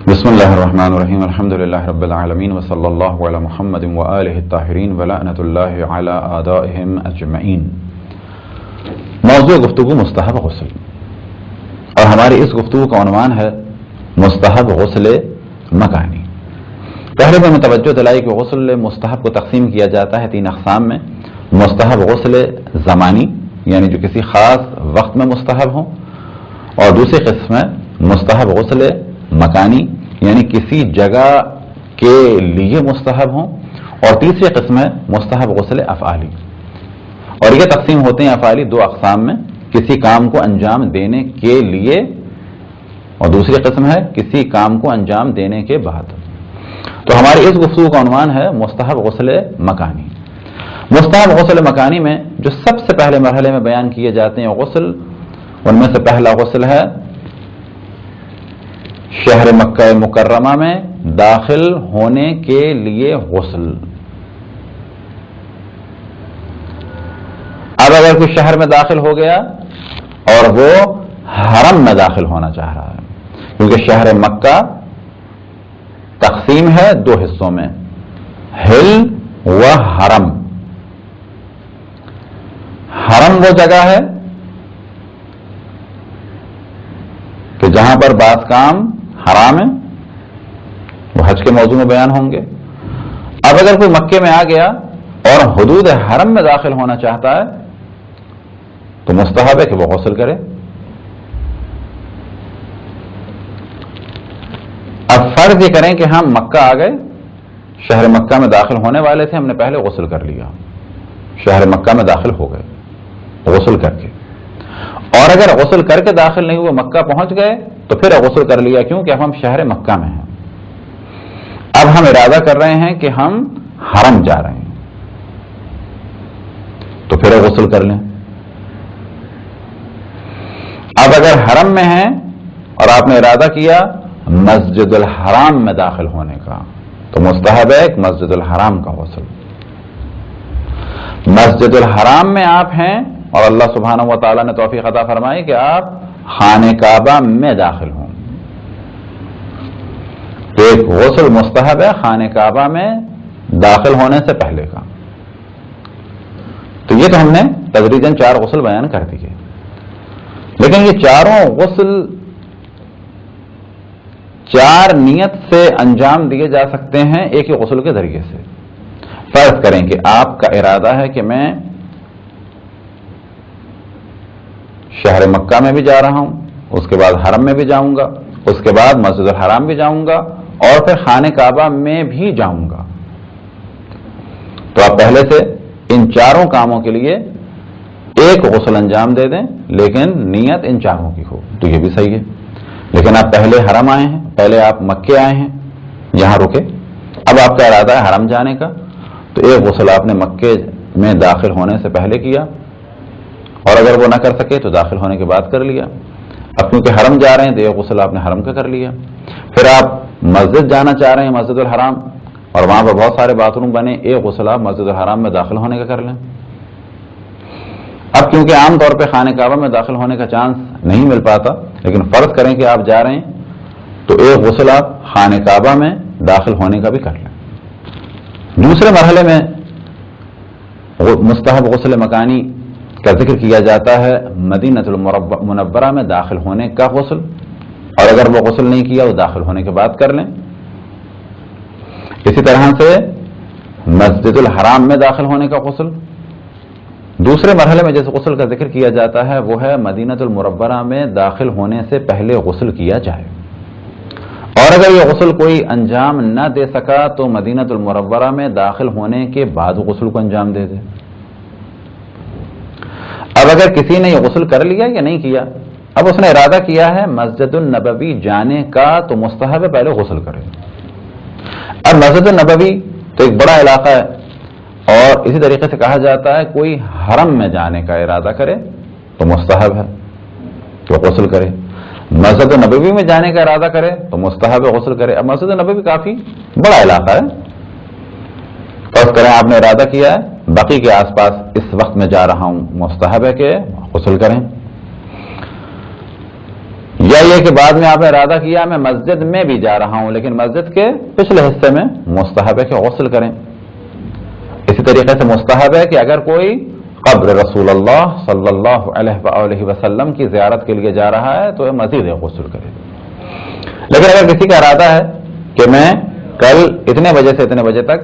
بسم اللہ الرحمن الرحیم الحمد للہ رب العالمین وصلی اللہ علی محمد وآلہ الطاہرین ولعنۃ اللہ علی اعدائہم اجمعین۔ موضوع گفتگو مستحب غسل، اور ہماری اس گفتگو کا عنوان ہے مستحب غسل مکانی۔ پہلے میں توجہ دلائی کہ غسل مستحب کو تقسیم کیا جاتا ہے 3 اقسام میں۔ مستحب غسل زمانی، یعنی جو کسی خاص وقت میں مستحب ہوں، اور دوسری قسم ہے مستحب غسل مکانی، یعنی کسی جگہ کے لیے مستحب ہوں، اور تیسری قسم ہے مستحب غسل افعالی۔ اور یہ تقسیم ہوتے ہیں افعالی 2 اقسام میں، کسی کام کو انجام دینے کے لیے، اور دوسری قسم ہے کسی کام کو انجام دینے کے بعد۔ تو ہماری اس گفتگو کا عنوان ہے مستحب غسل مکانی۔ مستحب غسل مکانی میں جو سب سے پہلے مرحلے میں بیان کیے جاتے ہیں غسل، ان میں سے پہلا غسل ہے شہر مکہ مکرمہ میں داخل ہونے کے لیے غسل۔ اب اگر کوئی شہر میں داخل ہو گیا اور وہ حرم میں داخل ہونا چاہ رہا ہے، کیونکہ شہر مکہ تقسیم ہے 2 حصوں میں، حل و حرم۔ حرم وہ جگہ ہے کہ جہاں پر بعض کام حرام ہیں، وہ حج کے موضوع میں بیان ہوں گے۔ اب اگر کوئی مکے میں آ گیا اور حدود حرم میں داخل ہونا چاہتا ہے تو مستحب ہے کہ وہ غسل کرے۔ اب فرض یہ کریں کہ ہم مکہ آ گئے، شہر مکہ میں داخل ہونے والے تھے، ہم نے پہلے غسل کر لیا، شہر مکہ میں داخل ہو گئے غسل کر کے، اور اگر غسل کر کے داخل نہیں ہوئے مکہ پہنچ گئے تو پھر غسل کر لیا، کیونکہ اب ہم شہر مکہ میں ہیں۔ اب ہم ارادہ کر رہے ہیں کہ ہم حرم جا رہے ہیں، تو پھر غسل کر لیں۔ اب اگر حرم میں ہیں اور آپ نے ارادہ کیا مسجد الحرام میں داخل ہونے کا، تو مستحب ہے کہ مسجد الحرام کا غسل۔ مسجد الحرام میں آپ ہیں اور اللہ سبحانہ و تعالیٰ نے توفیق عطا فرمائی کہ آپ خانہ کعبہ میں داخل ہوں، ایک غسل مستحب ہے خانہ کعبہ میں داخل ہونے سے پہلے کا۔ تو یہ تو ہم نے تدریجاً 4 غسل بیان کر دیے، لیکن یہ چاروں غسل 4 نیت سے انجام دیے جا سکتے ہیں ایک ہی غسل کے ذریعے سے۔ فرض کریں کہ آپ کا ارادہ ہے کہ میں شہر مکہ میں بھی جا رہا ہوں، اس کے بعد حرم میں بھی جاؤں گا، اس کے بعد مسجد الحرام بھی جاؤں گا، اور پھر خانہ کعبہ میں بھی جاؤں گا، تو آپ پہلے سے ان 4 کاموں کے لیے ایک غسل انجام دے دیں، لیکن نیت ان 4 کی ہو، تو یہ بھی صحیح ہے۔ لیکن آپ پہلے حرم آئے ہیں، پہلے آپ مکے آئے ہیں، یہاں رکے، اب آپ کا ارادہ ہے حرم جانے کا، تو ایک غسل آپ نے مکے میں داخل ہونے سے پہلے کیا، اور اگر وہ نہ کر سکے تو داخل ہونے کے بعد کر لیا۔ اب کیونکہ حرم جا رہے ہیں تو ایک غسل آپ نے حرم کا کر لیا۔ پھر آپ مسجد جانا چاہ رہے ہیں، مسجد الحرام، اور وہاں پر بہت سارے باتھ روم بنے، ایک غسل آپ مسجد الحرام میں داخل ہونے کا کر لیں۔ اب کیونکہ عام طور پہ خانہ کعبہ میں داخل ہونے کا چانس نہیں مل پاتا، لیکن فرض کریں کہ آپ جا رہے ہیں تو ایک غسل آپ خانہ کعبہ میں داخل ہونے کا بھی کر لیں۔ دوسرے مرحلے میں مستحب غسل مکانی کا ذکر کیا جاتا ہے مدینہ المنورہ میں داخل ہونے کا غسل، اور اگر وہ غسل نہیں کیا وہ داخل ہونے کے بعد کر لیں۔ اسی طرح سے مسجد الحرام میں داخل ہونے کا غسل۔ دوسرے مرحلے میں جس غسل کا ذکر کیا جاتا ہے وہ ہے مدینہ المنورہ میں داخل ہونے سے پہلے غسل کیا جائے، اور اگر یہ غسل کوئی انجام نہ دے سکا تو مدینہ المنورہ میں داخل ہونے کے بعد غسل کو انجام دے دے۔ اب اگر کسی نے یہ غسل کر لیا یا نہیں کیا، اب اس نے ارادہ کیا ہے مسجد النبوی جانے کا، تو مستحب ہے پہلے غسل کرے۔ اب مسجد النبوی تو ایک بڑا علاقہ ہے، اور اسی طریقے سے کہا جاتا ہے کوئی حرم میں جانے کا ارادہ کرے تو مستحب ہے کہ وہ غسل کرے، مسجد النبوی میں جانے کا ارادہ کرے تو مستحب ہے غسل کرے۔ اب مسجد النبوی کافی بڑا علاقہ ہے، فرض کریں آپ نے ارادہ کیا ہے بقی کے آس پاس اس وقت میں جا رہا ہوں، مستحب ہے کہ غسل کریں۔ یا یہ کہ بعد میں آپ نے ارادہ کیا میں مسجد میں بھی جا رہا ہوں لیکن مسجد کے پچھلے حصے میں، مستحب ہے کہ غسل کریں۔ اسی طریقے سے مستحب ہے کہ اگر کوئی قبر رسول اللہ صلی اللہ علیہ وآلہ وسلم کی زیارت کے لیے جا رہا ہے تو مزید غسل کرے۔ لیکن اگر کسی کا ارادہ ہے کہ میں کل اتنے بجے سے اتنے بجے تک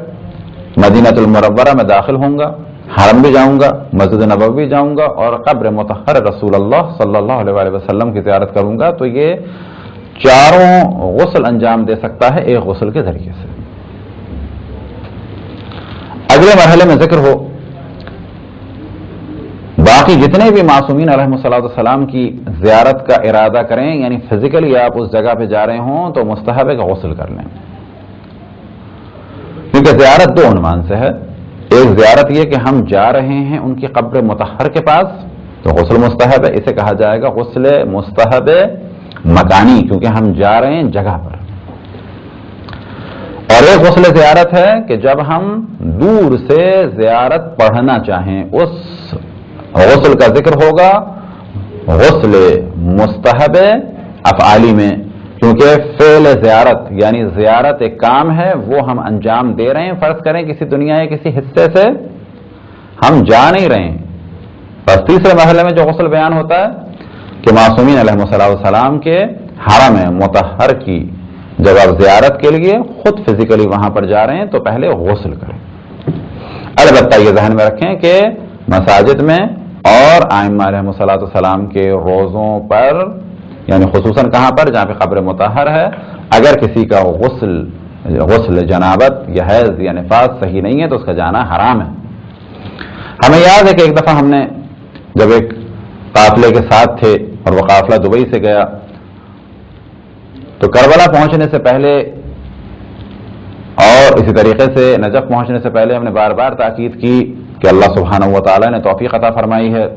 مدینہ المنورہ میں داخل ہوں گا، حرم بھی جاؤں گا، مسجد نبوی بھی جاؤں گا اور قبر مطہر رسول اللہ صلی اللہ علیہ وآلہ وسلم کی زیارت کروں گا، تو یہ چاروں غسل انجام دے سکتا ہے ایک غسل کے ذریعے سے۔ اگلے مرحلے میں ذکر ہو باقی جتنے بھی معصومین علیہ السلام کی زیارت کا ارادہ کریں، یعنی فزیکلی آپ اس جگہ پہ جا رہے ہوں تو مستحب ہے کہ غسل کر لیں، کیونکہ زیارت دو عنوان سے ہے۔ ایک زیارت یہ کہ ہم جا رہے ہیں ان کی قبر مطہر کے پاس تو غسل مستحب ہے، اسے کہا جائے گا غسل مستحب مکانی، کیونکہ ہم جا رہے ہیں جگہ پر۔ اور ایک غسل زیارت ہے کہ جب ہم دور سے زیارت پڑھنا چاہیں، اس غسل کا ذکر ہوگا غسل مستحب افعالی میں، کیونکہ فعل زیارت یعنی زیارت ایک کام ہے وہ ہم انجام دے رہے ہیں۔ فرض کریں کسی دنیا کے کسی حصے سے ہم جا نہیں رہے ہیں، بس تیسرے مرحلے میں جو غسل بیان ہوتا ہے کہ معصومین علیہ السلام کے حرم مطہر کی جب آپ زیارت کے لیے خود فزیکلی وہاں پر جا رہے ہیں تو پہلے غسل کریں۔ البتہ یہ ذہن میں رکھیں کہ مساجد میں اور ائمہ علیہ السلام کے روزوں پر، یعنی خصوصاً کہاں پر جہاں پہ قبر مطہر ہے، اگر کسی کا غسل جنابت یا حیض یا نفاس صحیح نہیں ہے تو اس کا جانا حرام ہے۔ ہمیں یاد ہے کہ ایک دفعہ ہم نے جب ایک قافلے کے ساتھ تھے اور وہ قافلہ دبئی سے گیا تو کربلا پہنچنے سے پہلے اور اسی طریقے سے نجف پہنچنے سے پہلے ہم نے بار بار تاکید کی کہ اللہ سبحانہ و تعالی نے توفیق عطا فرمائی ہے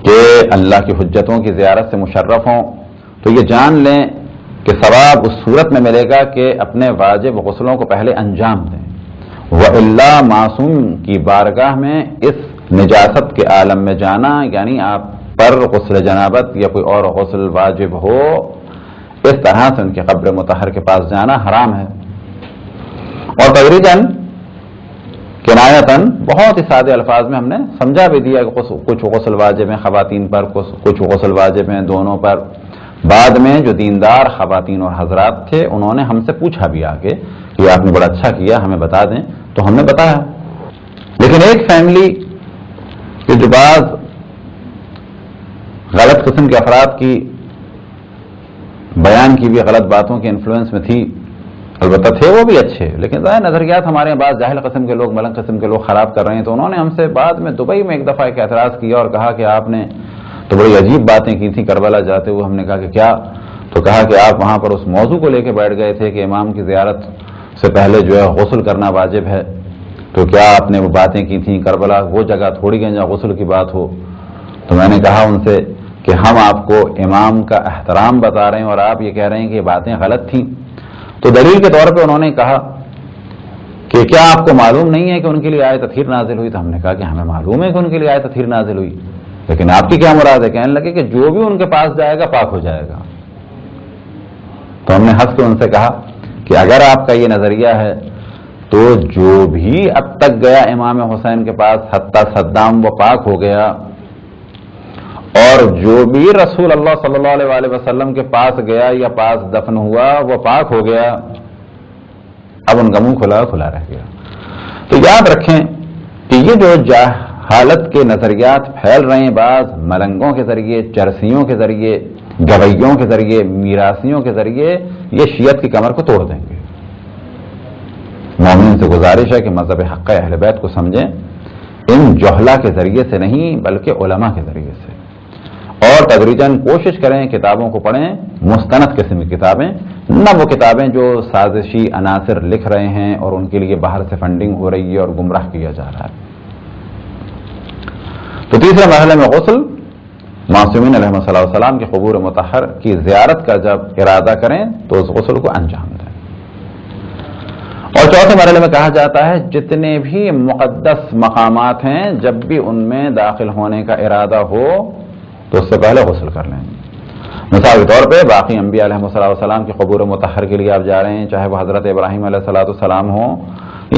کہ اللہ کی حجتوں کی زیارت سے مشرف ہوں، تو یہ جان لیں کہ ثواب اس صورت میں ملے گا کہ اپنے واجب غسلوں کو پہلے انجام دیں، وَإِلَّا معصوم کی بارگاہ میں اس نجاست کے عالم میں جانا، یعنی آپ پر غسل جنابت یا کوئی اور غسل واجب ہو، اس طرح سے ان کی قبر مطہر کے پاس جانا حرام ہے۔ اور تدریجاً کنایتاً بہت ہی سادے الفاظ میں ہم نے سمجھا بھی دیا کہ کچھ غسل واجب ہیں خواتین پر، کچھ غسل واجب ہیں دونوں پر۔ بعد میں جو دیندار خواتین اور حضرات تھے انہوں نے ہم سے پوچھا بھی آگے کہ آپ نے بڑا اچھا کیا، ہمیں بتا دیں، تو ہم نے بتایا۔ لیکن ایک فیملی کے جو بعض غلط قسم کے افراد کی بیان کی بھی غلط باتوں کے انفلوئنس میں تھی، البتہ تھے وہ بھی اچھے، لیکن ظاہر نظریات ہمارے بعض جاہل قسم کے لوگ، ملنگ قسم کے لوگ خراب کر رہے ہیں، تو انہوں نے ہم سے بعد میں دبئی میں ایک دفعہ ایک اعتراض کیا اور کہا کہ آپ نے تو بڑی عجیب باتیں کی تھیں کربلا جاتے ہوئے۔ ہم نے کہا کہ کیا؟ تو کہا کہ آپ وہاں پر اس موضوع کو لے کے بیٹھ گئے تھے کہ امام کی زیارت سے پہلے جو ہے غسل کرنا واجب ہے، تو کیا آپ نے وہ باتیں کی تھیں؟ کربلا وہ جگہ تھوڑی ہے جہاں غسل کی بات ہو۔ تو میں نے کہا ان سے کہ ہم آپ کو امام کا احترام بتا رہے ہیں اور آپ یہ کہہ رہے ہیں کہ یہ باتیں غلط تھیں۔ تو دلیل کے طور پہ انہوں نے کہا کہ کیا آپ کو معلوم نہیں ہے کہ ان کے لیے آیت تطہیر نازل ہوئی؟ تو ہم نے کہا کہ ہمیں معلوم ہے کہ ان کے لیے آیت تطہیر نازل ہوئی، لیکن آپ کی کیا مراد ہے؟ کہنے لگے کہ جو بھی ان کے پاس جائے گا پاک ہو جائے گا۔ تو ہم نے ہنس کے ان سے کہا کہ اگر آپ کا یہ نظریہ ہے تو جو بھی اب تک گیا امام حسین کے پاس حتیٰ صدام وہ پاک ہو گیا، اور جو بھی رسول اللہ صلی اللہ علیہ وآلہ وسلم کے پاس گیا یا پاس دفن ہوا وہ پاک ہو گیا، اب ان کا منہ کھلا رہ گیا۔ تو یاد رکھیں کہ یہ جو جہالت کے نظریات پھیل رہے ہیں بعض ملنگوں کے ذریعے، چرسیوں کے ذریعے، گویوں کے ذریعے، میراثیوں کے ذریعے، یہ شیعت کی کمر کو توڑ دیں گے۔ مومن سے گزارش ہے کہ مذہب حق اہل بیت کو سمجھیں، ان جہلا کے ذریعے سے نہیں بلکہ علماء کے ذریعے سے، اور تدریجاً کوشش کریں کتابوں کو پڑھیں، مستند قسم کی کتابیں، نہ وہ کتابیں جو سازشی عناصر لکھ رہے ہیں اور ان کے لیے باہر سے فنڈنگ ہو رہی ہے اور گمراہ کیا جا رہا ہے۔ تو تیسرے مرحلے میں غسل، معصومین علیہ السلام کے قبور مطہر کی زیارت کا جب ارادہ کریں تو اس غسل کو انجام دیں۔ اور چوتھے مرحلے میں کہا جاتا ہے جتنے بھی مقدس مقامات ہیں جب بھی ان میں داخل ہونے کا ارادہ ہو تو اس سے پہلے غسل کر لیں۔ مثال کے طور پہ باقی انبیاء علیہ السلام کی قبور مطہر کے لیے آپ جا رہے ہیں، چاہے وہ حضرت ابراہیم علیہ السلام ہوں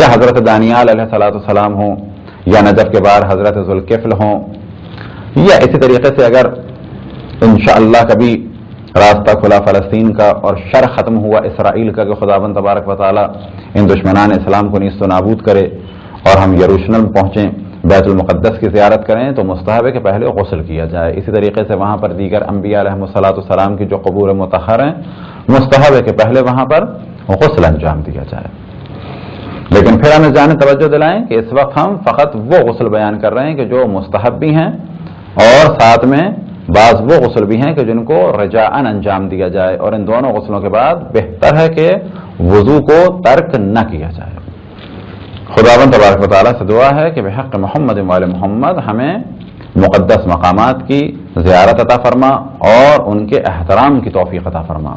یا حضرت دانیال علیہ السلام ہوں یا نجف کے بعد حضرت ذوالکفل ہوں، یا اسی طریقے سے اگر انشاءاللہ کبھی راستہ کھلا فلسطین کا اور شر ختم ہوا اسرائیل کا کہ خداوند تبارک و تعالیٰ ان دشمنان اسلام کو نیست و نابود کرے اور ہم یروشلم پہنچیں، بیت المقدس کی زیارت کریں، تو مستحب ہے کہ پہلے غسل کیا جائے۔ اسی طریقے سے وہاں پر دیگر انبیاء علیہ السلام کی جو قبور مطہر ہیں، مستحب ہے کہ پہلے وہاں پر غسل انجام دیا جائے۔ لیکن پھر ہم اس جانب توجہ دلائیں کہ اس وقت ہم فقط وہ غسل بیان کر رہے ہیں کہ جو مستحب بھی ہیں، اور ساتھ میں بعض وہ غسل بھی ہیں کہ جن کو رجاءً انجام دیا جائے، اور ان دونوں غسلوں کے بعد بہتر ہے کہ وضو کو ترک نہ کیا جائے۔ خداوند تبارک و تعالیٰ سے دعا ہے کہ بحق محمد وآل محمد ہمیں مقدس مقامات کی زیارت عطا فرما اور ان کے احترام کی توفیق عطا فرما،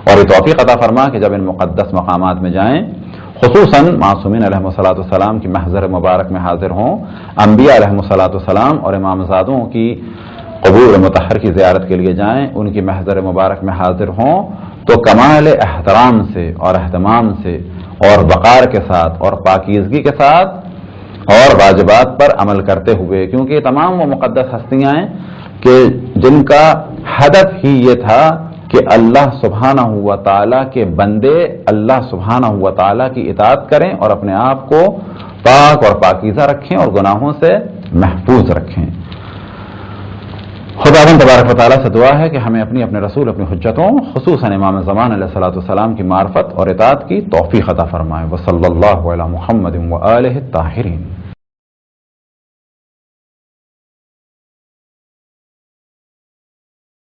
اور یہ توفیق عطا فرما کہ جب ان مقدس مقامات میں جائیں، خصوصاً معصومین علیہ السلام کی محضر مبارک میں حاضر ہوں، انبیاء علیہ السلام اور امامزادوں کی قبور مطہر کی زیارت کے لیے جائیں، ان کی محضر مبارک میں حاضر ہوں تو کمال احترام سے اور اہتمام سے اور وقار کے ساتھ اور پاکیزگی کے ساتھ اور واجبات پر عمل کرتے ہوئے، کیونکہ یہ تمام وہ مقدس ہستیاں ہیں کہ جن کا ہدف ہی یہ تھا کہ اللہ سبحانہ و تعالیٰ کے بندے اللہ سبحانہ و تعالیٰ کی اطاعت کریں اور اپنے آپ کو پاک اور پاکیزہ رکھیں اور گناہوں سے محفوظ رکھیں۔ خداوند تبارک و تعالیٰ سے دعا ہے کہ ہمیں اپنے رسول اپنی حجتوں خصوصاً امام زمان علیہ السلام کی معرفت اور اطاعت کی توفیق عطا فرمائے۔ وصلی اللہ علی محمد وآلہ الطاہرین۔